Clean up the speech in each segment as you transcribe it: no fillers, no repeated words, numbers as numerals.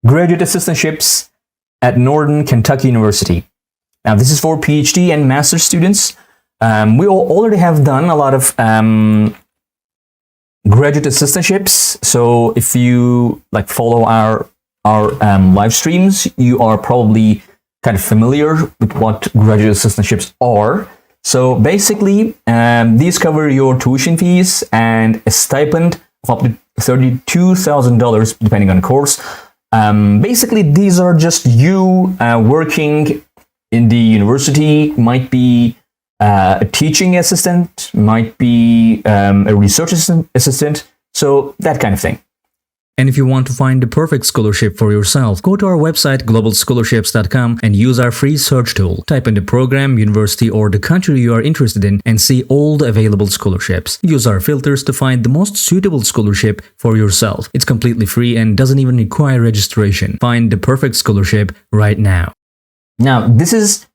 graduate assistantships at Northern Kentucky University. Now, this is for PhD and master students. We already have done a lot of graduate assistantships. So if you follow our live streams, you are probably kind of familiar with what graduate assistantships are. So basically, these cover your tuition fees and a stipend of up to $32,000 depending on the course. Basically, these are just you working in the university. Might be a teaching assistant, might be a research assistant, so that kind of thing. And if you want to find the perfect scholarship for yourself, go to our website globalscholarships.com and use our free search tool. Type in the program, university, or the country you are interested in and see all the available scholarships. Use our filters to find the most suitable scholarship for yourself. It's completely free and doesn't even require registration. Find the perfect scholarship right now. Now, this is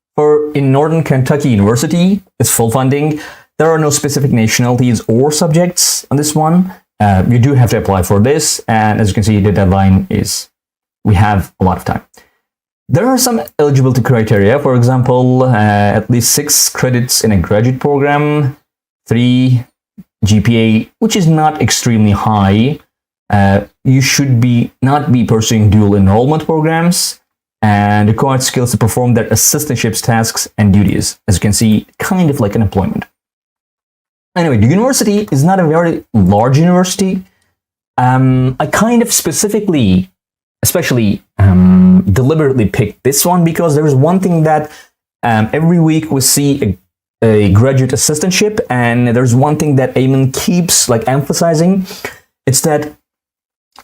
in Northern Kentucky University. It's full funding. There are no specific nationalities or subjects on this one. You do have to apply for this, and as you can see, the deadline is, we have a lot of time. There are some eligibility criteria. For example, at least 6 credits in a graduate program, 3 GPA, which is not extremely high. You should not be pursuing dual enrollment programs, and required skills to perform their assistantships tasks and duties. As you can see, kind of like an employment. Anyway, the university is not a very large university. I kind of especially deliberately picked this one because there is one thing that every week we see a graduate assistantship, and there's one thing that Eamon keeps emphasizing. It's that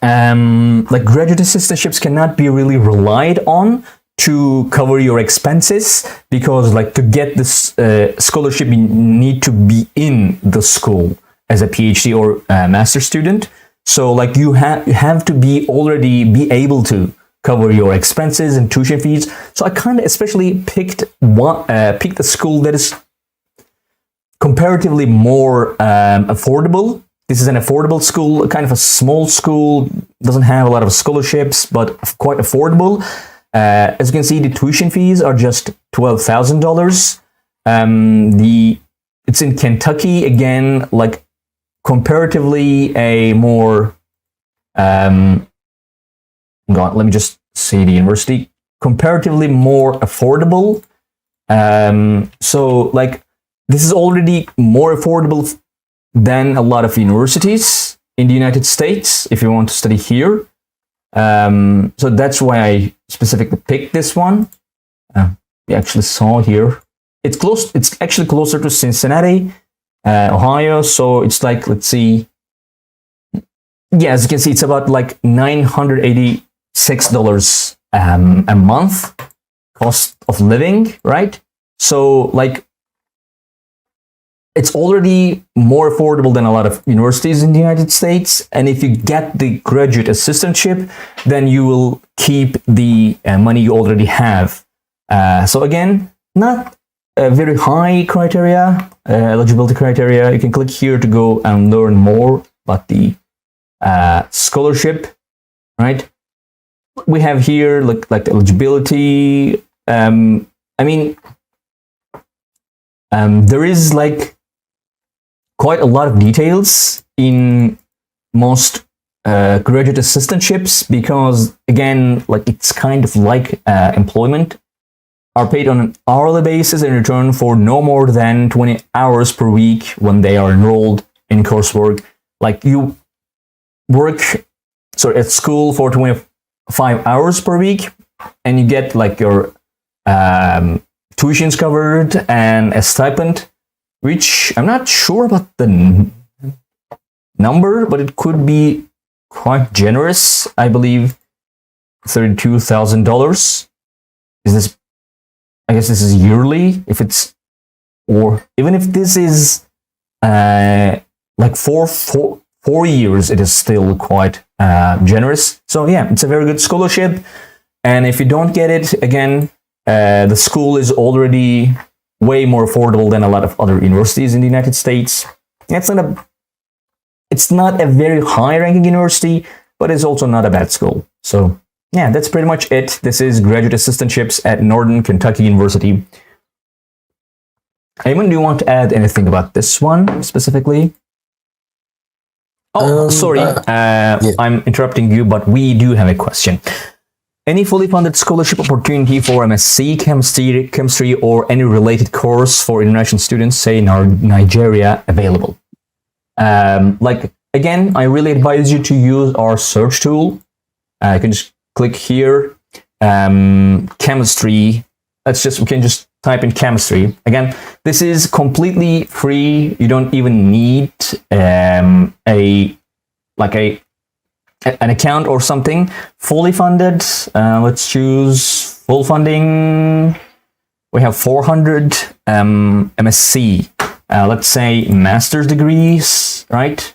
graduate assistantships cannot be really relied on to cover your expenses, because to get this scholarship, you need to be in the school as a PhD or master student. So you have to be able to cover your expenses and tuition fees. So I kind of especially picked a school that is comparatively more affordable. This is an affordable school, kind of a small school, doesn't have a lot of scholarships, but quite affordable. As you can see, the tuition fees are just $12,000. It's in Kentucky, again, comparatively a more, let me just say the university, comparatively more affordable. So this is already more affordable than a lot of universities in the United States if you want to study here. So that's why I specifically picked this one. We actually saw here. It's actually closer to Cincinnati, Ohio. So it's let's see. Yeah, as you can see, it's about $986 a month cost of living, right? So it's already more affordable than a lot of universities in the United States. And if you get the graduate assistantship, then you will keep the money you already have. So again, not a very high criteria, eligibility criteria. You can click here to go and learn more about the scholarship, right? We have here the eligibility. There is quite a lot of details in most graduate assistantships, because again, it's kind of employment, are paid on an hourly basis in return for no more than 20 hours per week when they are enrolled in coursework. You work at school for 25 hours per week, and you get your tuitions covered and a stipend, which I'm not sure about the number, but it could be quite generous. I believe $32,000. I guess this is yearly. Or even if this is 4 years, it is still quite generous. So yeah, it's a very good scholarship. And if you don't get it, again, the school is already way more affordable than a lot of other universities in the United States. It's not a very high ranking university, but it's also not a bad school. So yeah, that's pretty much it. This is graduate assistantships at Northern Kentucky University. Ayman, do you want to add anything about this one specifically? Oh, sorry, Yeah. I'm interrupting you, but we do have a question. Any fully funded scholarship opportunity for MSc chemistry or any related course for international students, say in Nigeria, available? Like, again, I really advise you to use our search tool. You can just click here, chemistry. We can just type in chemistry. Again, this is completely free. You don't even need an account or something. Fully funded. Let's choose full funding. We have 400 MSc. Let's say master's degrees, right?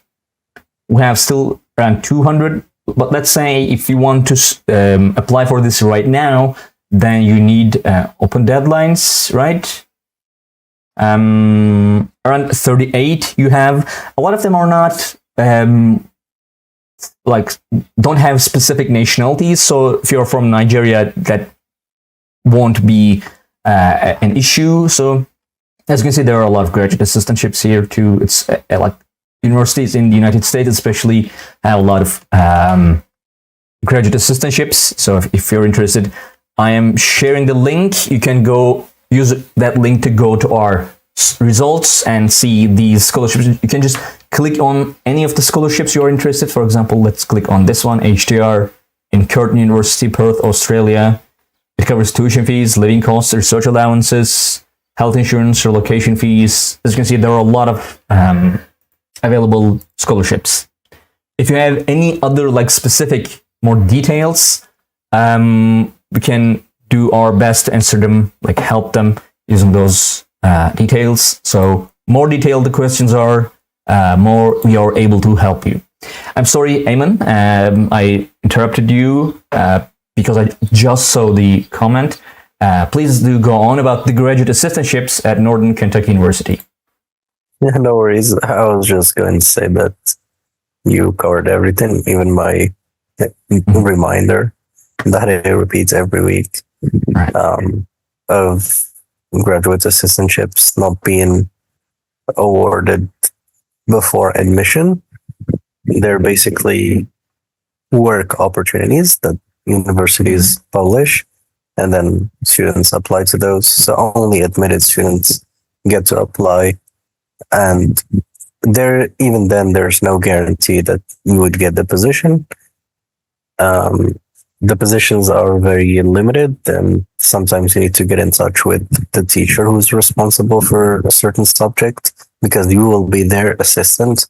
We have still around 200. But let's say if you want to apply for this right now, then you need open deadlines, right? Around 38 you have. A lot of them are not don't have specific nationalities. So if you're from Nigeria, that won't be an issue. So as you can see, there are a lot of graduate assistantships here too. It's like universities in the United States especially have a lot of graduate assistantships. So if you're interested, I am sharing the link. You can go use that link to go to our results and see these scholarships. You can just click on any of the scholarships you're interested. For example, let's click on this one, HTR in Curtin University, Perth, Australia. It covers tuition fees, living costs, research allowances, health insurance, relocation fees. As you can see, there are a lot of available scholarships. If you have any other specific more details, we can do our best to answer them, help them using those details. So more detailed the questions are, more we are able to help you. I'm sorry, Ayman, I interrupted you because I just saw the comment. Please do go on about the graduate assistantships at Northern Kentucky University. Yeah, no worries. I was just going to say that you covered everything, even my reminder that it repeats every week Right. of graduate assistantships not being awarded before admission. They're basically work opportunities that universities publish, and then students apply to those. So only admitted students get to apply. And even then, there's no guarantee that you would get the position. The positions are very limited, and sometimes you need to get in touch with the teacher who's responsible for a certain subject, because you will be their assistant.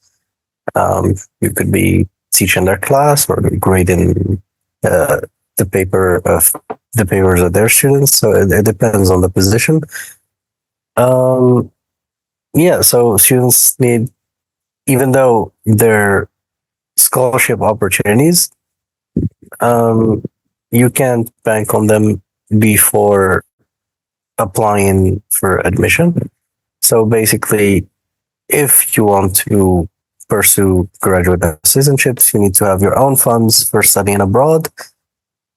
You could be teaching their class or grading the papers of their students. So it depends on the position. Yeah, so students need, even though they're scholarship opportunities, you can't bank on them before applying for admission. So basically, if you want to pursue graduate assistantships, you need to have your own funds for studying abroad.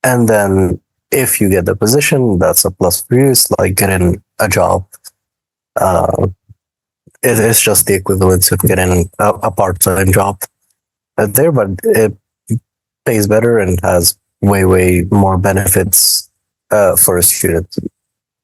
And then if you get the position, that's a plus for you. It's like getting a job. It's just the equivalent of getting a part-time job there, but it pays better and has way more benefits for a student.